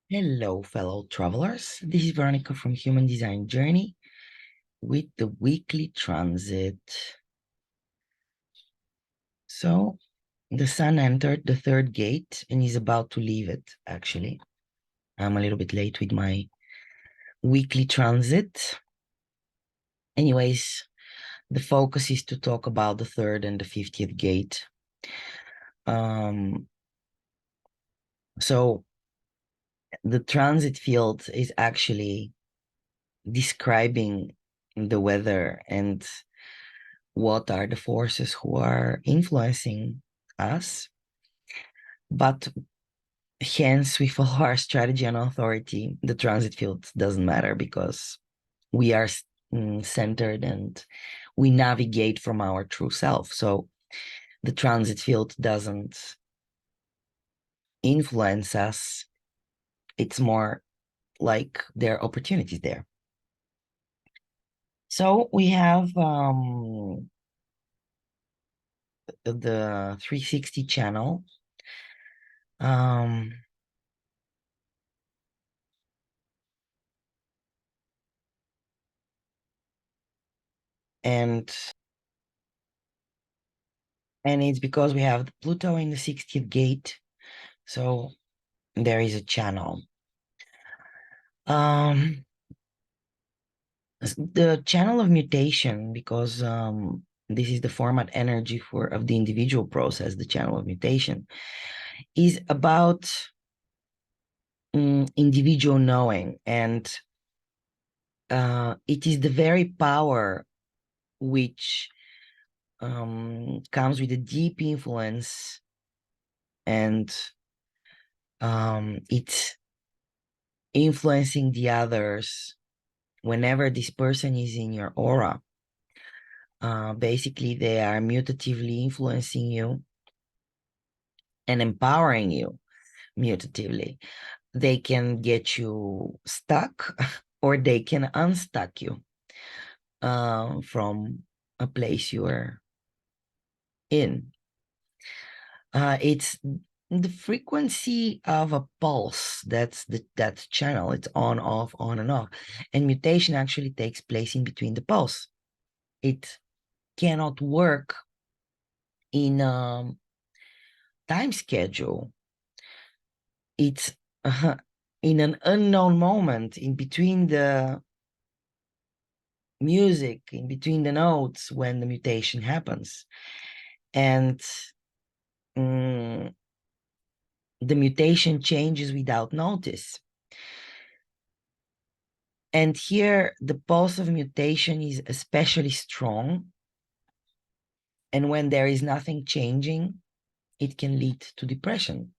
Hello, fellow travelers. This is Veronica from Human Design Journey with the weekly transit. So, the sun entered the third gate and is about to leave it, actually. I'm a little bit late with my weekly transit. Anyways, the focus is to talk about the third and the 50th gate. Um, so, the transit field is actually describing the weather and what are the forces who are influencing us. But hence, we follow our strategy and authority. The transit field doesn't matter because we are centered and we navigate from our true self. So the transit field doesn't influence us. It's more like there are opportunities there. So we have the 360 channel. Um, and it's because we have Pluto in the 60th gate, so there is a channel. The channel of mutation, because this is the format energy of the individual process, the channel of mutation, is about individual knowing, and it is the very power which comes with a deep influence, and it's influencing the others whenever this person is in your aura. Basically, they are mutatively influencing you and empowering you mutatively. They can get you stuck or they can unstuck you from a place you are in. It's the frequency of a pulse. That's that channel. It's on, off, on, and off. And mutation actually takes place in between the pulse. It cannot work in time schedule. It's in an unknown moment in between the music, in between the notes when the mutation happens. And the mutation changes without notice. And here, the pulse of mutation is especially strong. And when there is nothing changing, it can lead to depression.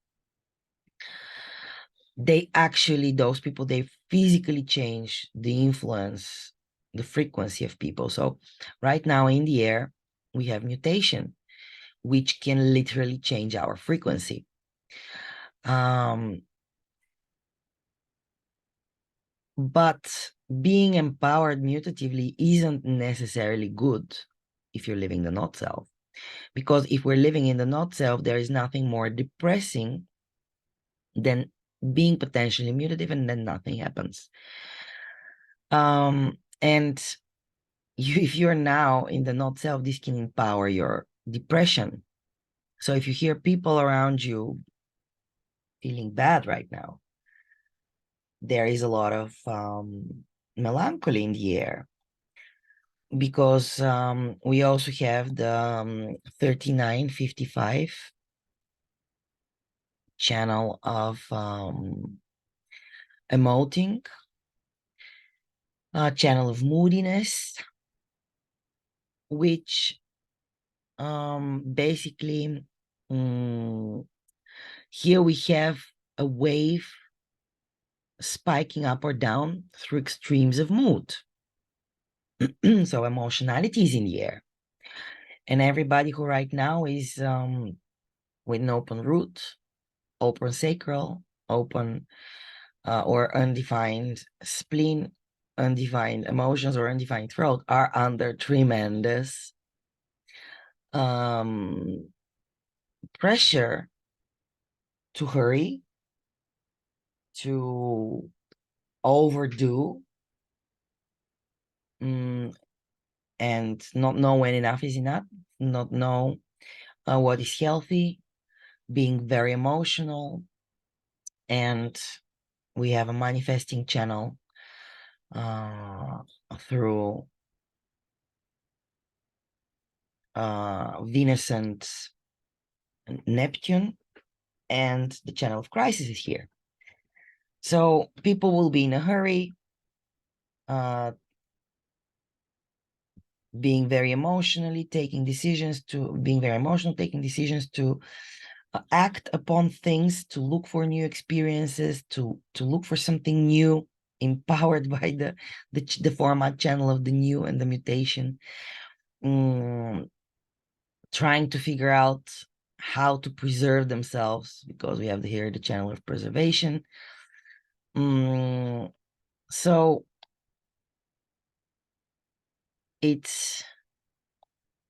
Those people, they physically change the influence, the frequency of people. So right now in the air, we have mutation, which can literally change our frequency. But being empowered mutatively isn't necessarily good if you're living the not self. Because if we're living in the not self, there is nothing more depressing than being potentially mutative and then nothing happens. And if you're now in the not self, this can empower your depression. So if you hear people around you feeling bad right now, there is a lot of melancholy in the air, because we also have the 3955 channel of emoting, channel of moodiness, which basically here we have a wave spiking up or down through extremes of mood. So emotionality is in the air. And everybody who right now is with an open root, open sacral, open or undefined spleen, undefined emotions, or undefined throat are under tremendous pressure to hurry, to overdo, and not know when enough is enough, not know what is healthy, being very emotional. And we have a manifesting channel through Venus and Neptune, and the channel of crisis is here. So people will be in a hurry, being very emotional, taking decisions to act upon things, to look for new experiences, to look for something new, empowered by the format channel of the new and the mutation, trying to figure out how to preserve themselves, because we have here the channel of preservation. So it's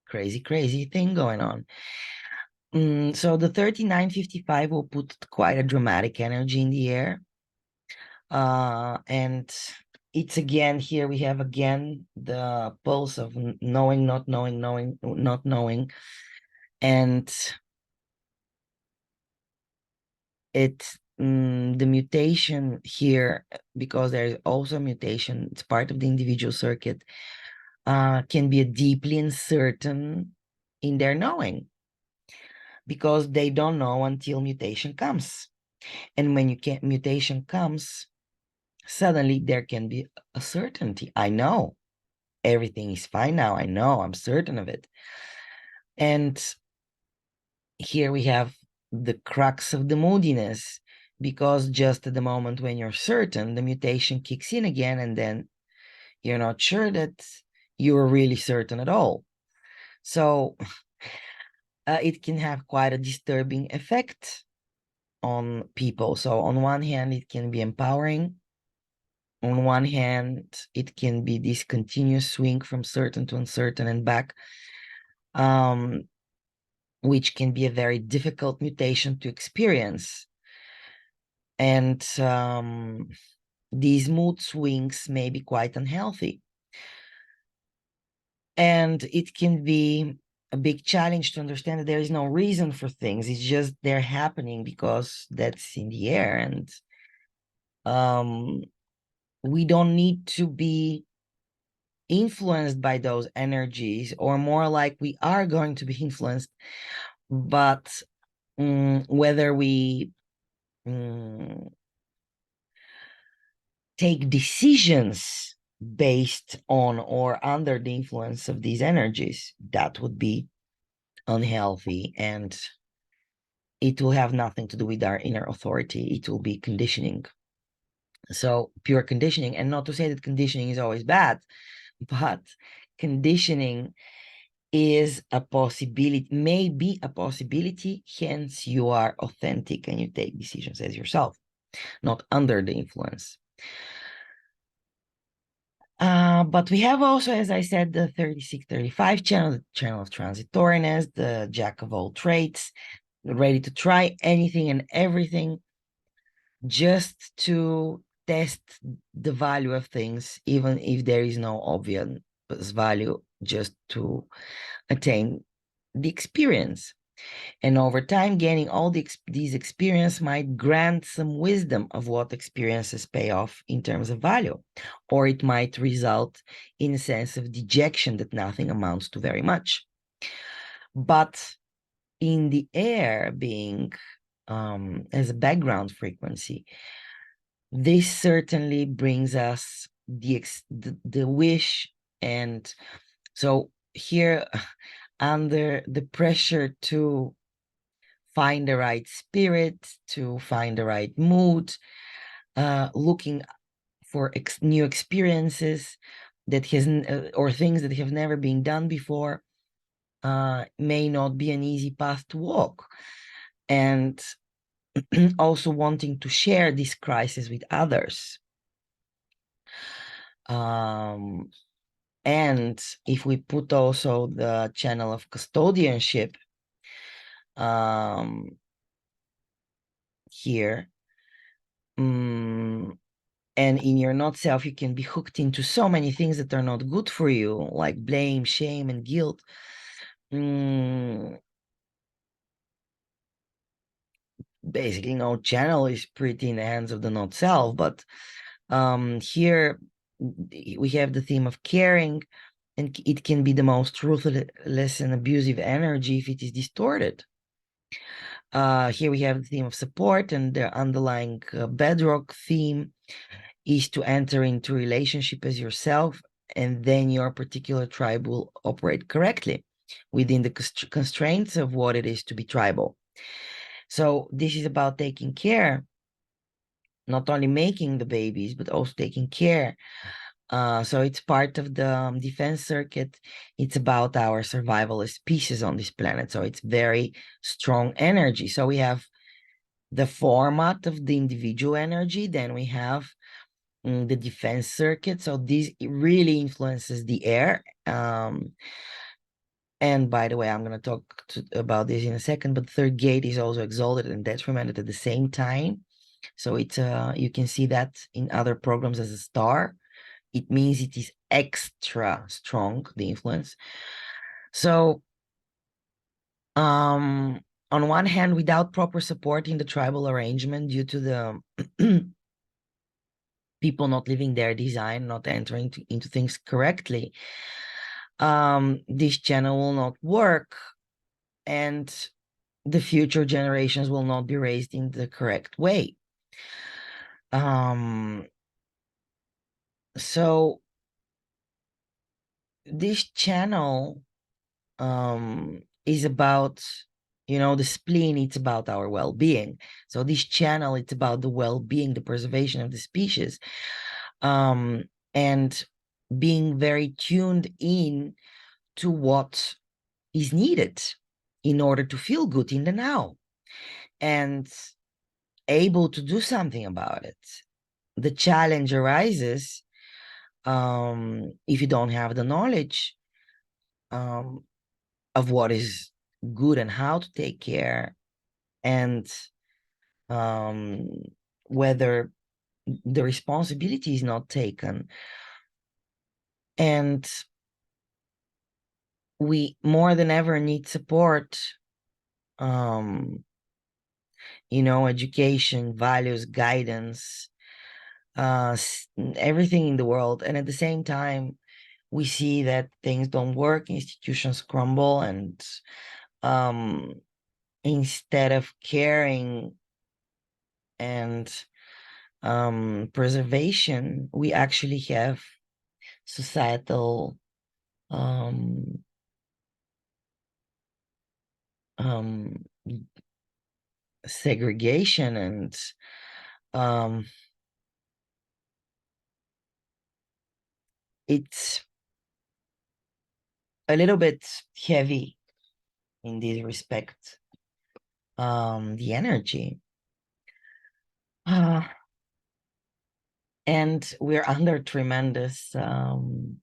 crazy thing going on. So the 3955 will put quite a dramatic energy in the air. And it's again, here we have again the pulse of knowing, not knowing, knowing, not knowing. And it's the mutation here, because there's also a mutation, it's part of the individual circuit, can be a deeply uncertain in their knowing, because they don't know until mutation comes. And when mutation comes, suddenly there can be a certainty. I know everything is fine now. I know, I'm certain of it. And here we have the crux of the moodiness, because just at the moment when you're certain, the mutation kicks in again, and then you're not sure that you're really certain at all. So it can have quite a disturbing effect on people. So on one hand, it can be empowering. On one hand, it can be this continuous swing from certain to uncertain and back, which can be a very difficult mutation to experience. And these mood swings may be quite unhealthy. And it can be a big challenge to understand that there is no reason for things. It's just they're happening because that's in the air. And we don't need to be influenced by those energies, or more like we are going to be influenced, but whether we take decisions based on or under the influence of these energies, that would be unhealthy, and it will have nothing to do with our inner authority. It will be conditioning. So pure conditioning, and not to say that conditioning is always bad, but conditioning is a possibility, may be a possibility, hence you are authentic and you take decisions as yourself, not under the influence. But we have also, as I said, the 3635 channel, the channel of transitoriness, the jack of all trades, ready to try anything and everything just to test the value of things, even if there is no obvious value, just to attain the experience. And over time, gaining all these experience might grant some wisdom of what experiences pay off in terms of value, or it might result in a sense of dejection that nothing amounts to very much. But in the air being as a background frequency, this certainly brings us the wish. And so here, under the pressure to find the right spirit, to find the right mood, looking for new experiences that or things that have never been done before, may not be an easy path to walk. And also wanting to share this crisis with others. And if we put also the channel of custodianship here, And in your not self, you can be hooked into so many things that are not good for you, like blame, shame, and guilt. Basically, no channel is pretty in the hands of the not self, but here we have the theme of caring, and it can be the most ruthless and abusive energy if it is distorted. Here we have the theme of support, and the underlying bedrock theme is to enter into relationship as yourself, and then your particular tribe will operate correctly within the constraints of what it is to be tribal. So this is about taking care, not only making the babies, but also taking care. So it's part of the defense circuit. It's about our survival as species on this planet. So it's very strong energy. So we have the format of the individual energy, then we have the defense circuit. So this really influences the air. And by the way, I'm going to talk about this in a second, but third gate is also exalted and detrimented at the same time. So it's you can see that in other programs as a star. It means it is extra strong, the influence. So on one hand, without proper support in the tribal arrangement due to the people not living their design, not entering into things correctly, this channel will not work, and the future generations will not be raised in the correct way. So this channel is about, the spleen, it's about our well-being. So this channel, it's about the well-being, the preservation of the species, and being very tuned in to what is needed in order to feel good in the now and able to do something about it. The challenge arises if you don't have the knowledge of what is good and how to take care, and whether the responsibility is not taken. And we more than ever need support, education, values, guidance, everything in the world. And at the same time, we see that things don't work, institutions crumble, and instead of caring and preservation, we actually have societal um, um, segregation, and it's a little bit heavy in this respect, the energy. And we're under tremendous, on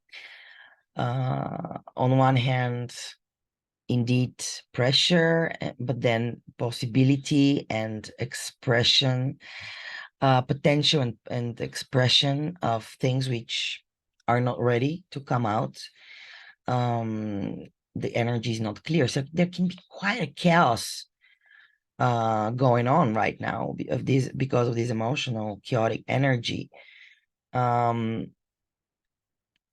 one hand, indeed pressure, but then possibility and expression, potential and expression of things which are not ready to come out. The energy is not clear, so there can be quite a chaos going on right now because of this emotional chaotic energy,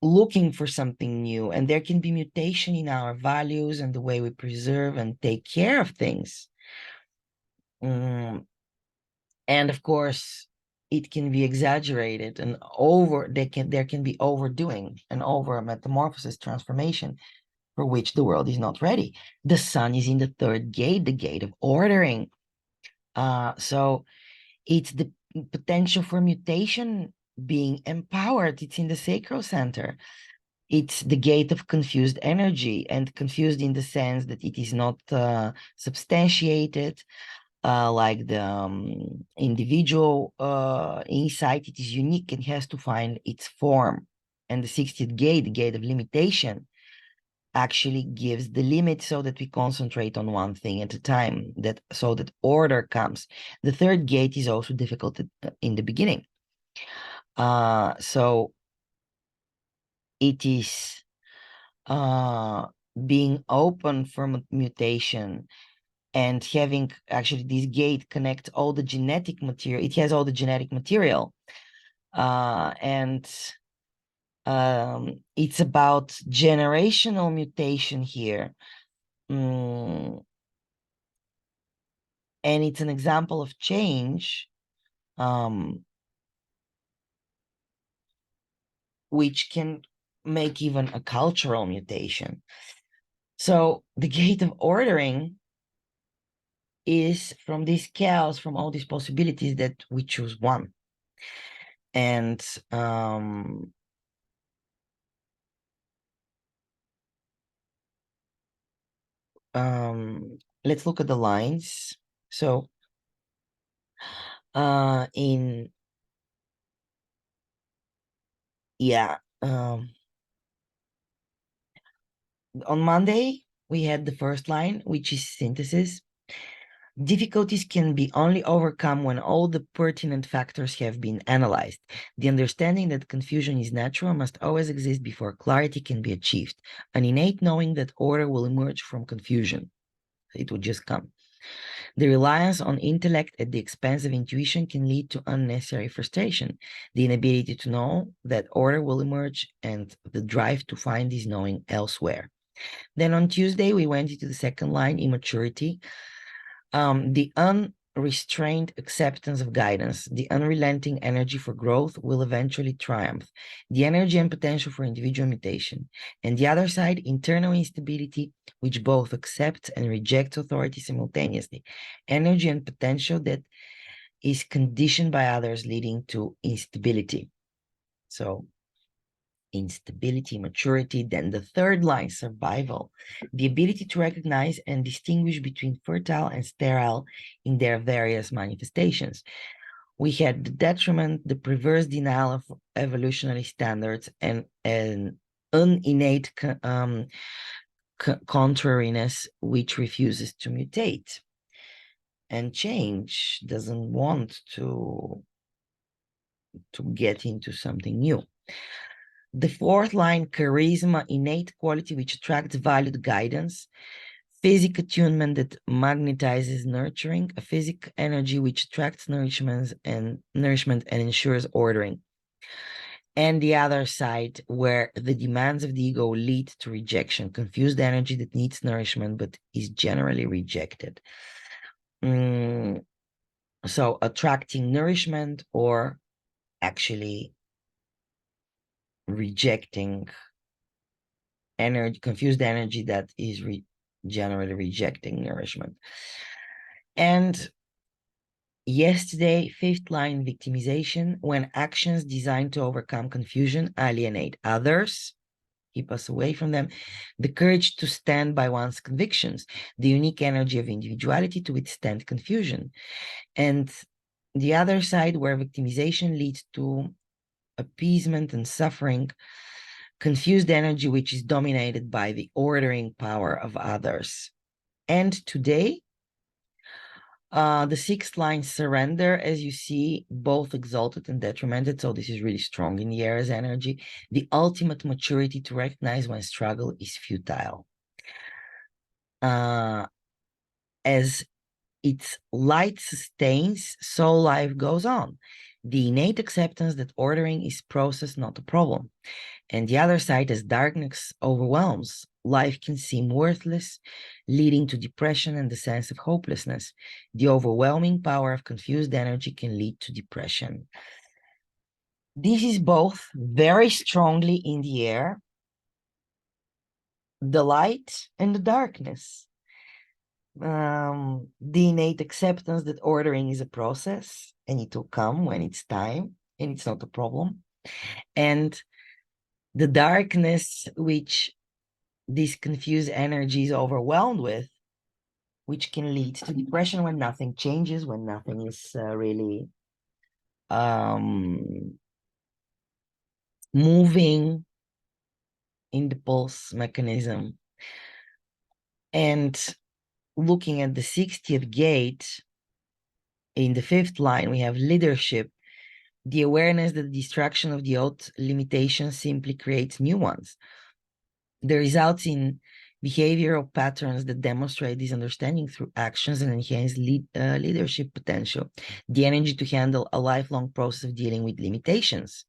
looking for something new, and there can be mutation in our values and the way we preserve and take care of things. And of course, it can be exaggerated and there can be overdoing and over metamorphosis, transformation, for which the world is not ready. The sun is in the third gate, the gate of ordering. So it's the potential for mutation being empowered. It's in the sacral center. It's the gate of confused energy, and confused in the sense that it is not substantiated, like the individual insight. It is unique and has to find its form. And the 60th gate, the gate of limitation, actually gives the limit so that we concentrate on one thing at a time, so that order comes. The third gate is also difficult in the beginning. So it is being open for mutation and having actually this gate connect all the genetic material. It has all the genetic material. And it's about generational mutation here. And it's an example of change, which can make even a cultural mutation. So the gate of ordering is from this chaos, from all these possibilities, that we choose one. And let's look at the lines. So on Monday we had the first line, which is synthesis. Difficulties can be only overcome when all the pertinent factors have been analyzed. The understanding that confusion is natural must always exist before clarity can be achieved. An innate knowing that order will emerge from confusion. It would just come. The reliance on intellect at the expense of intuition can lead to unnecessary frustration. The inability to know that order will emerge and the drive to find this knowing elsewhere. Then on Tuesday, we went into the second line, immaturity. The unrestrained acceptance of guidance, the unrelenting energy for growth will eventually triumph. The energy and potential for individual mutation. And the other side, internal instability, which both accepts and rejects authority simultaneously. Energy and potential that is conditioned by others, leading to instability. So instability, maturity. Then the third line, survival, the ability to recognize and distinguish between fertile and sterile in their various manifestations. We had the detriment, the perverse denial of evolutionary standards, and an uninnate contrariness which refuses to mutate. And change doesn't want to get into something new. The fourth line, charisma, innate quality which attracts valued guidance, physic attunement that magnetizes nurturing, a physic energy which attracts nourishment and ensures ordering. And the other side, where the demands of the ego lead to rejection, confused energy that needs nourishment but is generally rejected. So attracting nourishment or actually rejecting energy, confused energy that is generally rejecting nourishment. And yesterday, fifth line, victimization, when actions designed to overcome confusion alienate others, keep us away from them, the courage to stand by one's convictions, the unique energy of individuality to withstand confusion. And the other side, where victimization leads to appeasement and suffering, confused energy which is dominated by the ordering power of others. And today, the sixth line, surrender, as you see, both exalted and detrimented. So this is really strong in the air as energy. The ultimate maturity to recognize when struggle is futile. As its light sustains, so life goes on. The innate acceptance that ordering is process, not a problem. And the other side, as darkness overwhelms, life can seem worthless, leading to depression and the sense of hopelessness. The overwhelming power of confused energy can lead to depression. This is both very strongly in the air, the light and the darkness. The innate acceptance that ordering is a process and it will come when it's time and it's not a problem. And the darkness which this confused energy is overwhelmed with, which can lead to depression when nothing changes, when nothing is really moving in the pulse mechanism. And looking at the 60th gate, in the fifth line, we have leadership, The awareness that the destruction of the old limitations simply creates new ones. The results in behavioral patterns that demonstrate this understanding through actions and enhance leadership potential, the energy to handle a lifelong process of dealing with limitations.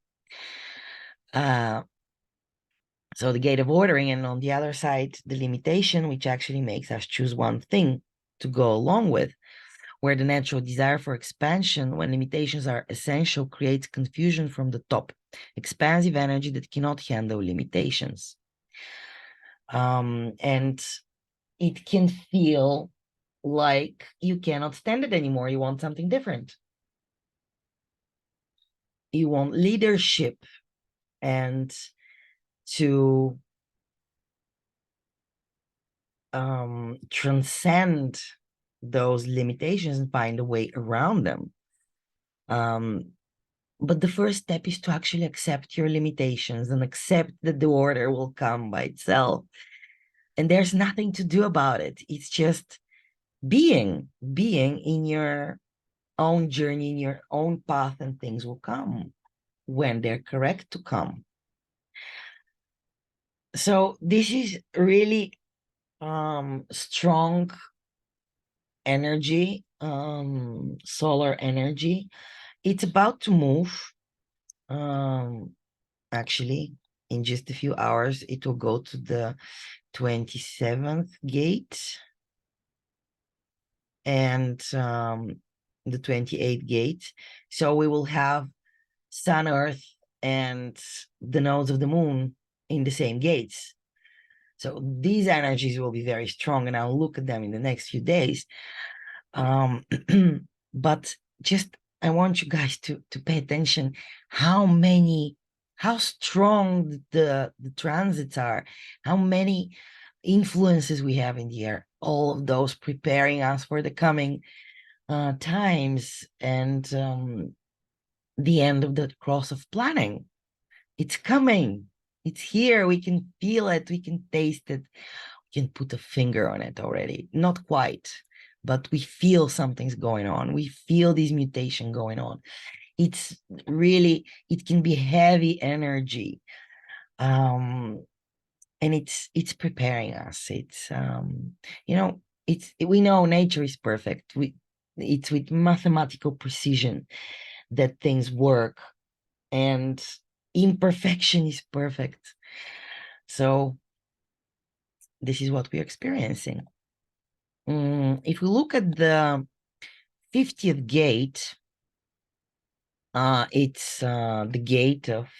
So the gate of ordering, and on the other side, the limitation, which actually makes us choose one thing to go along with, where the natural desire for expansion, when limitations are essential, creates confusion from the top, expansive energy that cannot handle limitations. And it can feel like you cannot stand it anymore. You want something different. You want leadership and to transcend those limitations and find a way around them. But the first step is to actually accept your limitations and accept that the order will come by itself. And there's nothing to do about it. It's just being in your own journey, in your own path, and things will come when they're correct to come. So this is really strong energy, solar energy. It's about to move. Actually, in just a few hours, it will go to the 27th gate and the 28th gate. So we will have Sun, Earth, and the nodes of the moon in the same gates. So these energies will be very strong, and I'll look at them in the next few days. But just I want you guys to pay attention how strong the transits are, how many influences we have in the air, all of those preparing us for the coming times and the end of the cross of planning. It's coming. It's here. We can feel it. We can taste it. We can put a finger on it already. Not quite, but we feel something's going on. We feel this mutation going on. It's really, it can be heavy energy. And it's preparing us. It's we know nature is perfect. It's with mathematical precision that things work, and imperfection is perfect. So this is what we're experiencing. If we look at the 50th gate, it's the gate of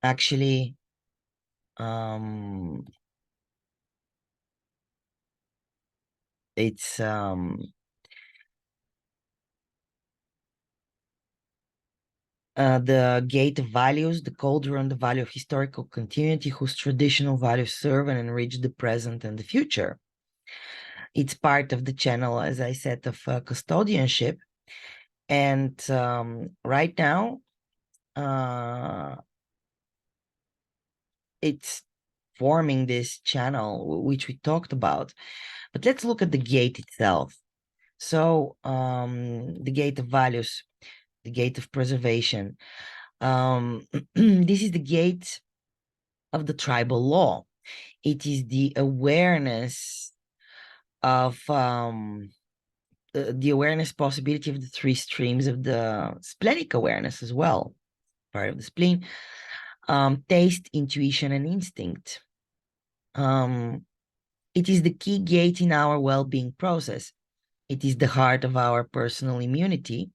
actually it's the gate of values, the cauldron, the value of historical continuity, whose traditional values serve and enrich the present and the future. It's part of the channel, as I said, of custodianship. And right now, it's forming this channel, which we talked about. But let's look at the gate itself. So the gate of values, the gate of preservation. This is the gate of the tribal law. It is the awareness of the awareness possibility of the three streams of the splenic awareness as well, part of the spleen. Taste, intuition, and instinct. It is the key gate in our well-being process. It is the heart of our personal immunity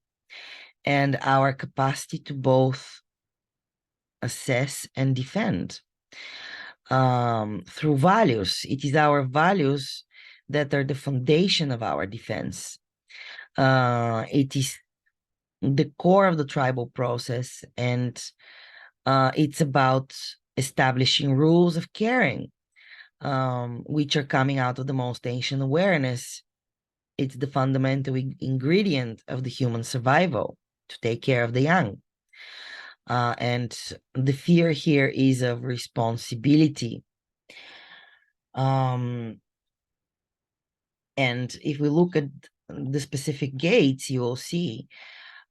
and our capacity to both assess and defend. Through values, it is our values that are the foundation of our defense. It is the core of the tribal process, and it's about establishing rules of caring, which are coming out of the most ancient awareness. It's the fundamental ingredient of the human survival, to take care of the young. And the fear here is of responsibility. And if we look at the specific gates, you will see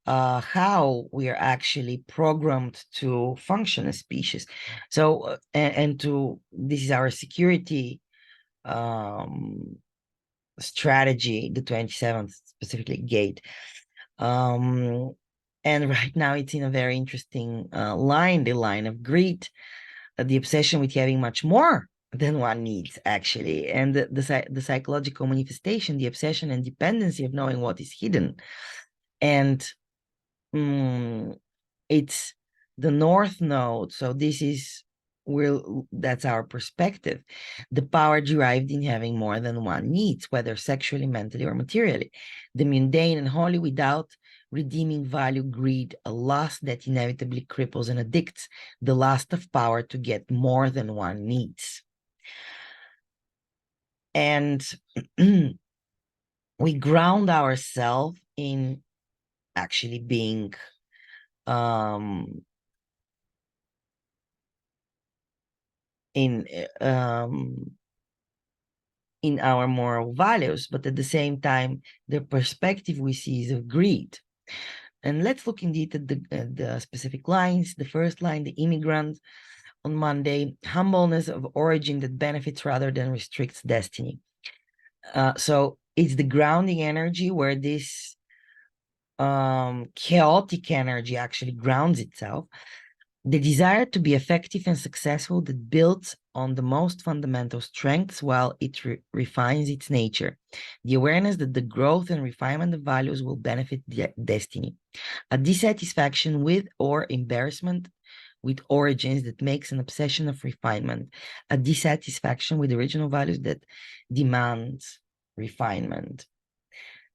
how we are actually programmed to function as species. So, and to this is our security strategy, the 27th specifically gate. And right now it's in a very interesting line, the line of greed, the obsession with having much more than one needs, actually, and the psychological manifestation, the obsession and dependency of knowing what is hidden. And it's the north node. So this is where that's our perspective. The power derived in having more than one needs, whether sexually, mentally, or materially. The mundane and holy without redeeming value, greed, a lust that inevitably cripples and addicts, the lust of power to get more than one needs. And we ground ourselves in actually being in our moral values, but at the same time, the perspective we see is of greed. And let's look indeed at the specific lines. The first line, the immigrant on Monday, humbleness of origin that benefits rather than restricts destiny. So it's the grounding energy where this chaotic energy actually grounds itself. The desire to be effective and successful that builds on the most fundamental strengths while it refines its nature. The awareness that the growth and refinement of values will benefit destiny. A dissatisfaction with or embarrassment with origins that makes an obsession of refinement. A dissatisfaction with original values that demands refinement.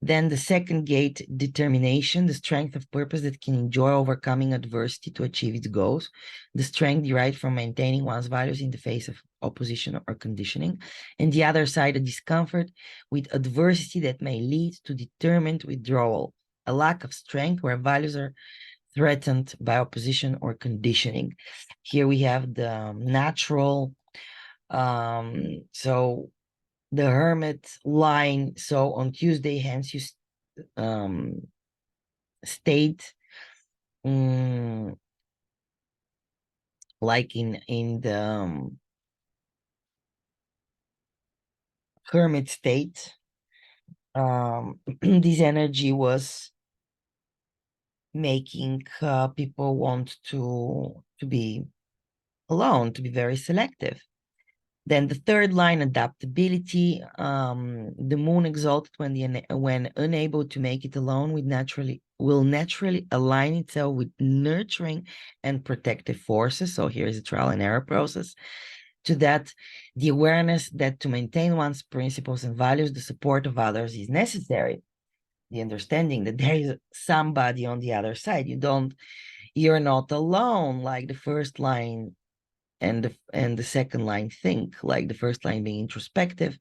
Then the second gate, determination, the strength of purpose that can enjoy overcoming adversity to achieve its goals, the strength derived from maintaining one's values in the face of opposition or conditioning, and the other side, a discomfort with adversity that may lead to determined withdrawal, a lack of strength where values are threatened by opposition or conditioning. Here we have the natural, so the hermit line. So on Tuesday, hence you state like in the hermit state, this energy was making people want to be alone, to be very selective. Then the third line, adaptability. The moon exalted when unable to make it alone will naturally align itself with nurturing and protective forces. So here's a trial and error process. To that, the awareness that to maintain one's principles and values, the support of others is necessary. The understanding that there is somebody on the other side. You're not alone, like the first line and the second line think, like the first line being introspective,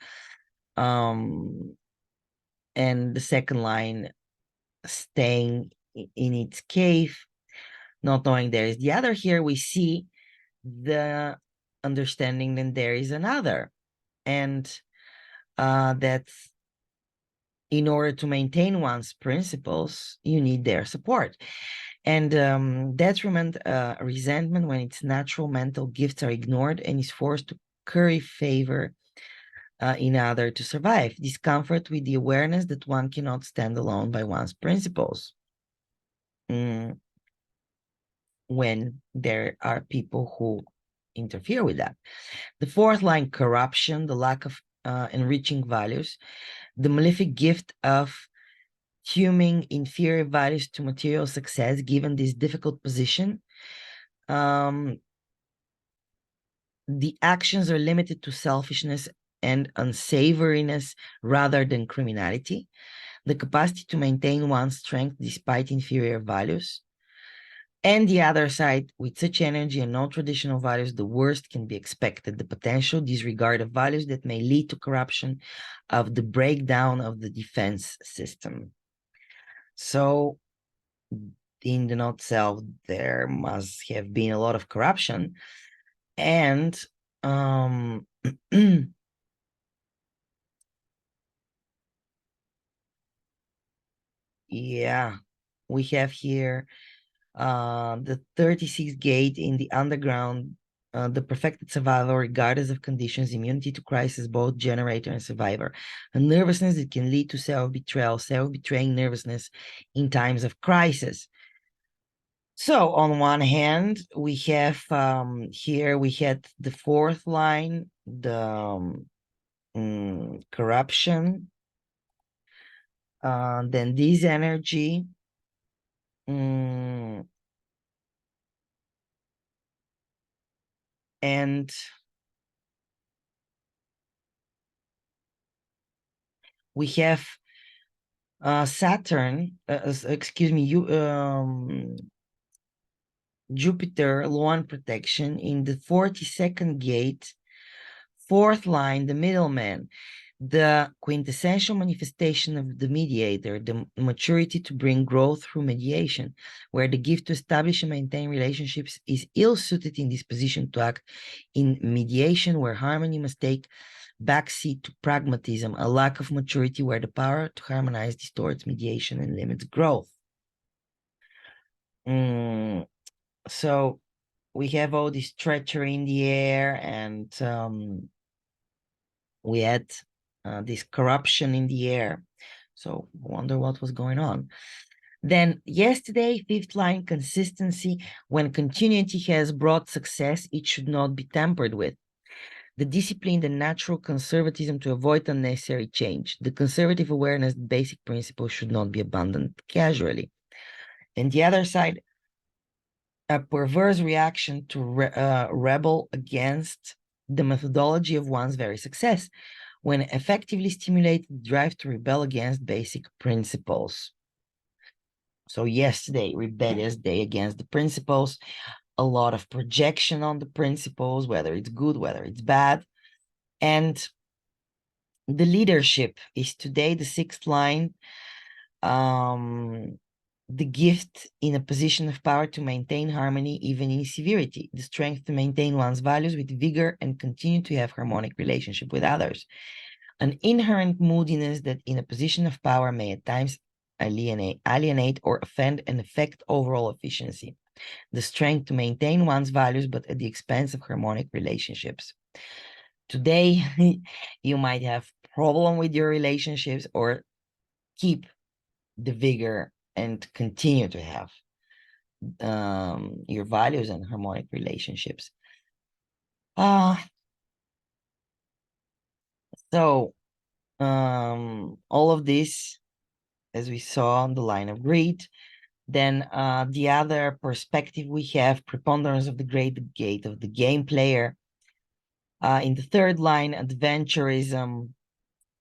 and the second line staying in its cave, not knowing there is the other. Here we see the understanding that there is another, and that's in order to maintain one's principles, you need their support. And detriment, resentment when its natural mental gifts are ignored and is forced to curry favor in order to survive. Discomfort with the awareness that one cannot stand alone by one's principles. When there are people who interfere with that. The fourth line, corruption, the lack of enriching values, the malefic gift of tuning inferior values to material success, given this difficult position. The actions are limited to selfishness and unsavoriness rather than criminality. The capacity to maintain one's strength despite inferior values. And the other side, with such energy and no traditional values, the worst can be expected. The potential disregard of values that may lead to corruption of the breakdown of the defense system. So in the not self, there must have been a lot of corruption. And Yeah, we have here the 36th gate in the underground, the perfected survivor, regardless of conditions, immunity to crisis, both generator and survivor. A nervousness that can lead to self-betrayal, self-betraying nervousness in times of crisis. So on one hand, we have here we had the fourth line, the corruption, then this energy, and we have Saturn, excuse me, Jupiter lawn protection in the 42nd gate, fourth line, the middleman, the quintessential manifestation of the mediator, the maturity to bring growth through mediation, where the gift to establish and maintain relationships is ill-suited in this position to act in mediation, where harmony must take backseat to pragmatism, a lack of maturity where the power to harmonize distorts mediation and limits growth. So we have all this treachery in the air, and we had this corruption in the air. So I wonder what was going on. Then yesterday, fifth line, consistency. When continuity has brought success, it should not be tampered with. The discipline, the natural conservatism to avoid unnecessary change. The conservative awareness, basic principles should not be abandoned casually. And the other side, a perverse reaction to rebel against the methodology of one's very success, when effectively stimulated the drive to rebel against basic principles. So yesterday, rebellious day against the principles, a lot of projection on the principles, whether it's good, whether it's bad. And the leadership is today the sixth line, the gift in a position of power to maintain harmony even in severity, the strength to maintain one's values with vigor and continue to have harmonic relationship with others, an inherent moodiness that in a position of power may at times alienate or offend and affect overall efficiency, the strength to maintain one's values but at the expense of harmonic relationships. Today, you might have problem with your relationships or keep the vigor and continue to have your values and harmonic relationships. So all of this, as we saw on the line of greed, then the other perspective we have, preponderance of the great gate of the game player. In the third line, adventurism,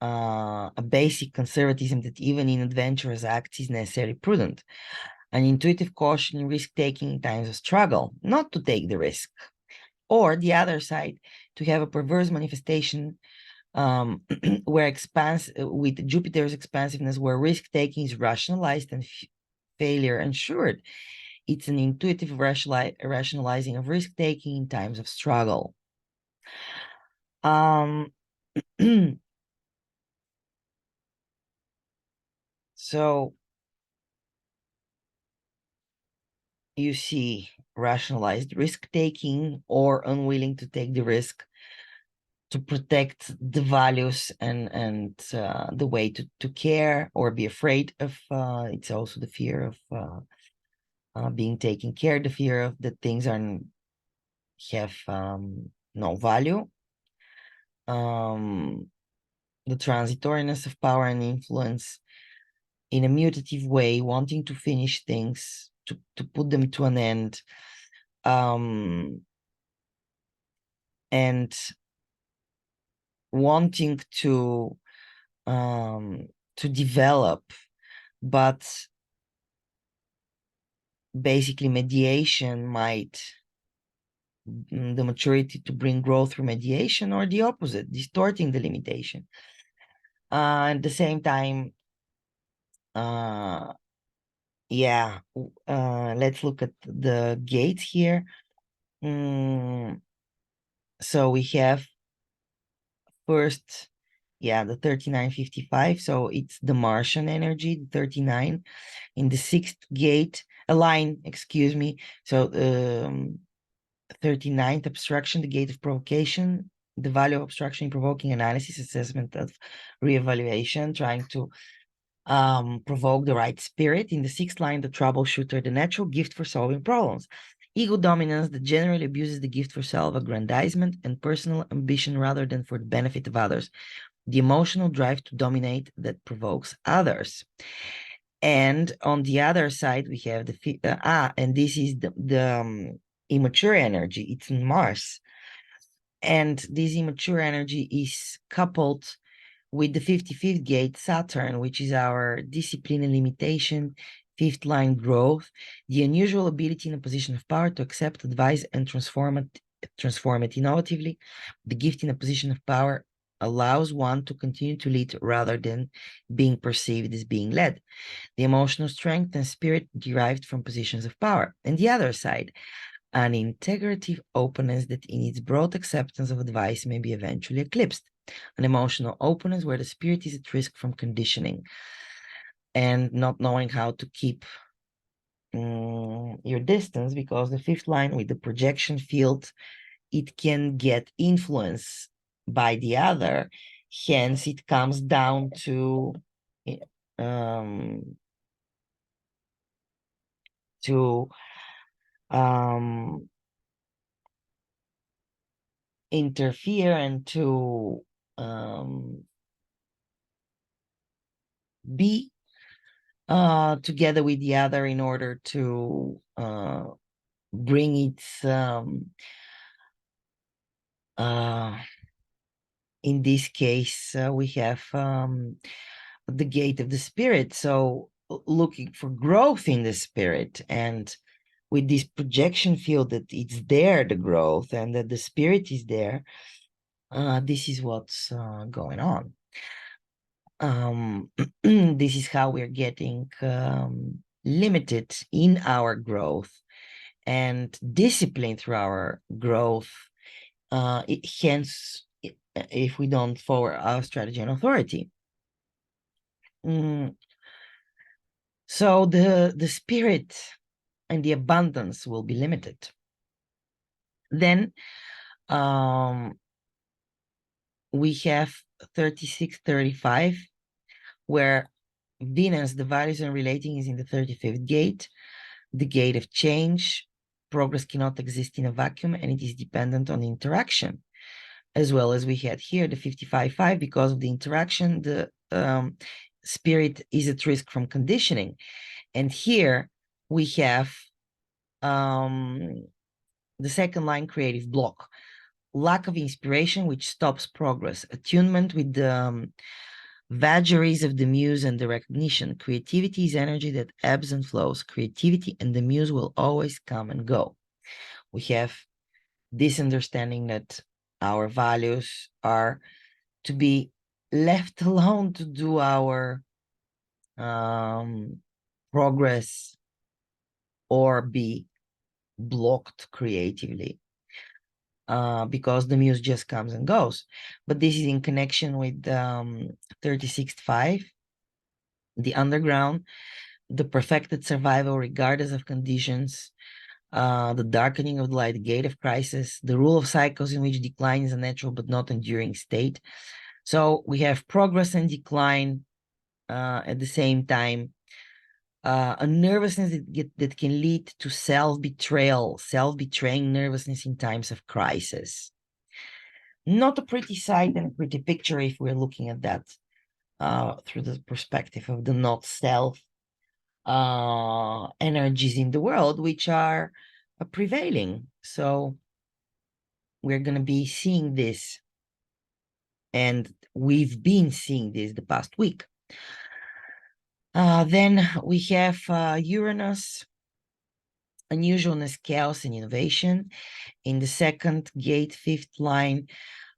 a basic conservatism that even in adventurous acts is necessarily prudent, an intuitive caution in risk-taking in times of struggle, not to take the risk. Or the other side, to have a perverse manifestation where with Jupiter's expansiveness, where risk-taking is rationalized and failure ensured. It's an intuitive rationalizing of risk-taking in times of struggle. So you see rationalized risk-taking or unwilling to take the risk to protect the values and the way to care or be afraid of. It's also the fear of being taken care, the fear of that things have no value. The transitoriness of power and influence in a mutative way, wanting to finish things, to put them to an end, and wanting to develop, but basically mediation might the maturity to bring growth through mediation, or the opposite, distorting the limitation. At the same time, yeah, let's look at the gates here. So we have first Yeah, the 3955. So it's the Martian energy, the 39 in the sixth gate, a line, excuse me. So 39th obstruction, the gate of provocation, the value of obstruction in provoking analysis, assessment of reevaluation, trying to provoke the right spirit. In the sixth line, the troubleshooter, the natural gift for solving problems. Ego dominance that generally abuses the gift for self-aggrandizement and personal ambition rather than for the benefit of others. The emotional drive to dominate that provokes others. And on the other side, we have and this is the immature energy. It's in Mars. And this immature energy is coupled with the 55th gate, Saturn, which is our discipline and limitation, fifth line growth, the unusual ability in a position of power to accept advice and transform it innovatively. The gift in a position of power allows one to continue to lead rather than being perceived as being led. The emotional strength and spirit derived from positions of power. And the other side, an integrative openness that in its broad acceptance of advice may be eventually eclipsed. An emotional openness where the spirit is at risk from conditioning and not knowing how to keep your distance, because the fifth line with the projection field, it can get influence by the other. Hence, it comes down to um, to interfere and to be together with the other in order to bring its in this case we have the gate of the spirit, so looking for growth in the spirit, and with this projection field that it's there, the growth, and that the spirit is there, this is what's going on. This is how we're getting limited in our growth and discipline through our growth. Hence, if we don't follow our strategy and authority. So the spirit and the abundance will be limited. Then we have 3635, where Venus, the values and relating, is in the 35th gate, the gate of change. Progress cannot exist in a vacuum, and it is dependent on interaction. As well as we had here the 55.5, because of the interaction, the spirit is at risk from conditioning. And here we have the second line, creative block. Lack of inspiration, which stops progress. Attunement with the vagaries of the muse and the recognition. Creativity is energy that ebbs and flows. Creativity and the muse will always come and go. We have this understanding that our values are to be left alone to do our progress or be blocked creatively because the muse just comes and goes. But this is in connection with 36.5, the underground, the perfected survival regardless of conditions, the darkening of the light, the gate of crisis, the rule of cycles in which decline is a natural but not enduring state. So we have progress and decline at the same time, a nervousness that can lead to self-betrayal, self-betraying nervousness in times of crisis. Not a pretty sight and a pretty picture if we're looking at that through the perspective of the not self energies in the world, which are prevailing. So we're going to be seeing this, and we've been seeing this the past week. Then we have Uranus, unusualness, chaos, and innovation. In the second gate, fifth line,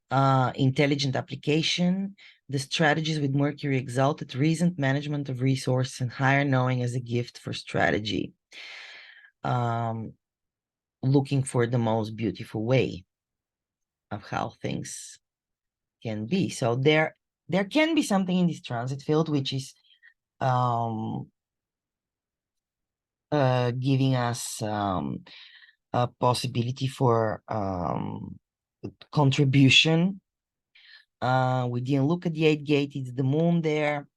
intelligent application, the strategies with Mercury exalted, reasoned management of resource, and higher knowing as a gift for strategy. Looking for the most beautiful way of how things can be. So there there can be something in this transit field which is giving us a possibility for contribution. We didn't look at the 8th gate, it's the moon there.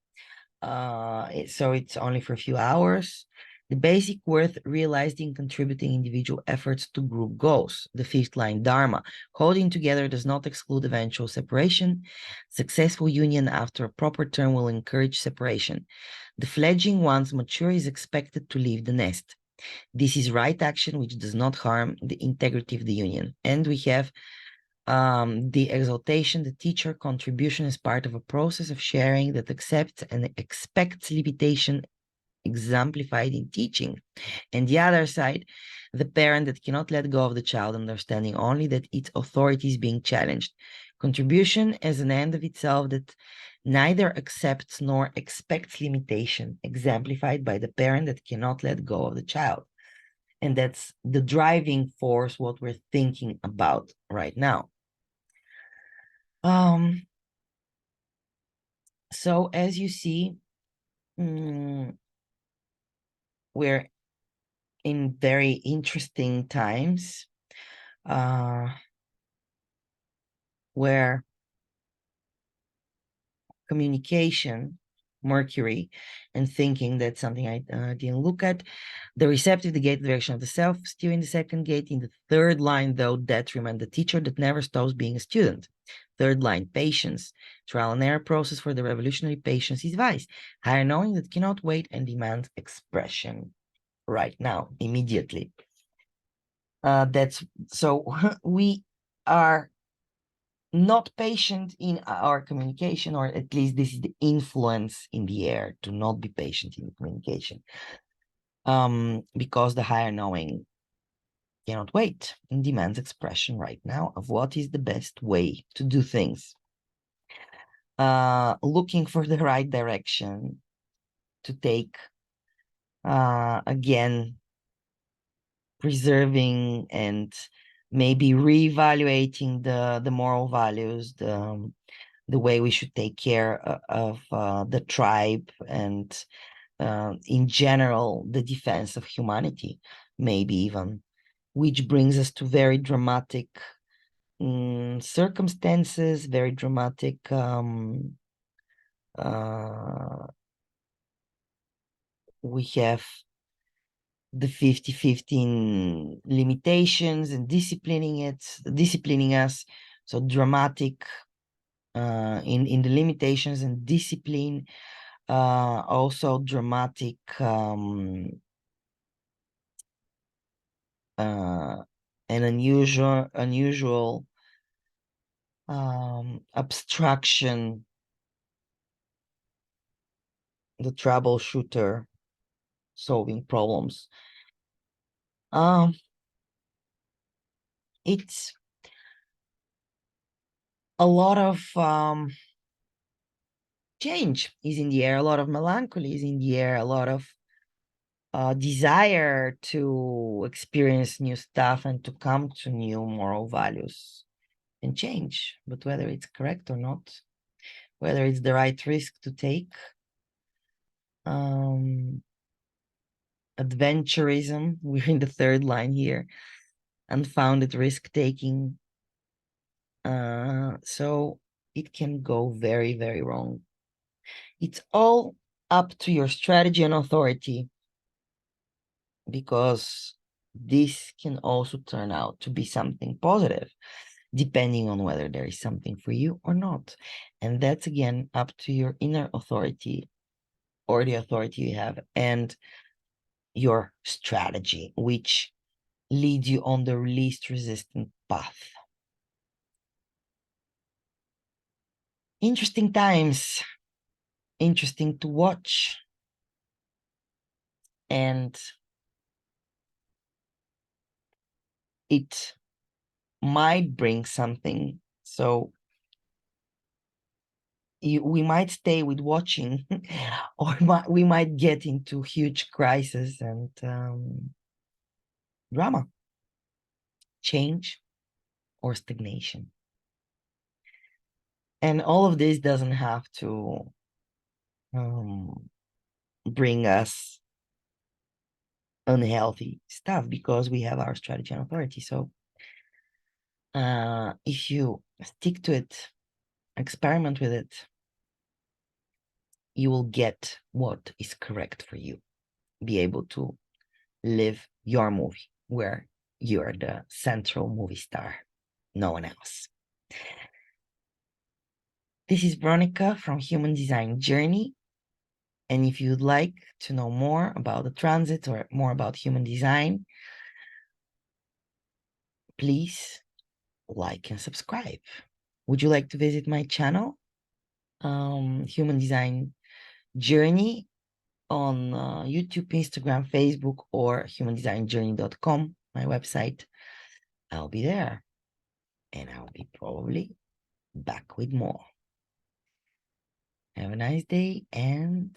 So it's only for a few hours. The basic worth realized in contributing individual efforts to group goals. The 5th line, Dharma. Holding together does not exclude eventual separation. Successful union after a proper term will encourage separation. The fledgling, once mature, is expected to leave the nest. This is right action which does not harm the integrity of the union. And we have the exaltation, the teacher contribution is part of a process of sharing that accepts and expects limitation exemplified in teaching. And the other side, the parent that cannot let go of the child, understanding only that its authority is being challenged. Contribution as an end of itself that neither accepts nor expects limitation, exemplified by the parent that cannot let go of the child. And that's the driving force, what we're thinking about right now. So as you see, we're in very interesting times, where communication, Mercury, and thinking, that's something I didn't look at. The receptive, the gate direction of the self, still in the 2nd gate. In the 3rd line, though, detriment, the teacher that never stops being a student. 3rd line, patience. Trial and error process for the revolutionary patience is wise. Higher knowing that cannot wait and demands expression right now, immediately. That's so we are not patient in our communication, or at least this is the influence in the air to not be patient in communication, because the higher knowing cannot wait and demands expression right now of what is the best way to do things. Looking for the right direction to take, again, preserving and maybe reevaluating the moral values, the way we should take care of the tribe, and in general, the defense of humanity, maybe even, which brings us to very dramatic circumstances, very dramatic we have the 50-15 limitations and disciplining us. So dramatic in the limitations and discipline, also dramatic and unusual abstraction, the troubleshooter solving problems. It's a lot of change is in the air, a lot of melancholy is in the air, a lot of desire to experience new stuff and to come to new moral values and change. But whether it's correct or not, whether it's the right risk to take, adventurism, we're in the 3rd line here, unfounded risk-taking. So it can go very, very wrong. It's all up to your strategy and authority, because this can also turn out to be something positive, depending on whether there is something for you or not. And that's, again, up to your inner authority, or the authority you have, and your strategy, which leads you on the least resistant path. Interesting times, interesting to watch, and it might bring something. So we might stay with watching, or we might get into huge crisis and drama, change, or stagnation. And all of this doesn't have to bring us unhealthy stuff because we have our strategy and authority. So if you stick to it, experiment with it, you will get what is correct for you. Be able to live your movie where you're the central movie star, no one else. This is Veronica from Human Design Journey. And if you'd like to know more about the transit or more about human design, please like and subscribe. Would you like to visit my channel, Human Design Journey, on YouTube, Instagram, Facebook, or humandesignjourney.com, my website? I'll be there, and I'll be probably back with more. Have a nice day, and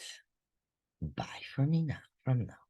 bye for me now. From now.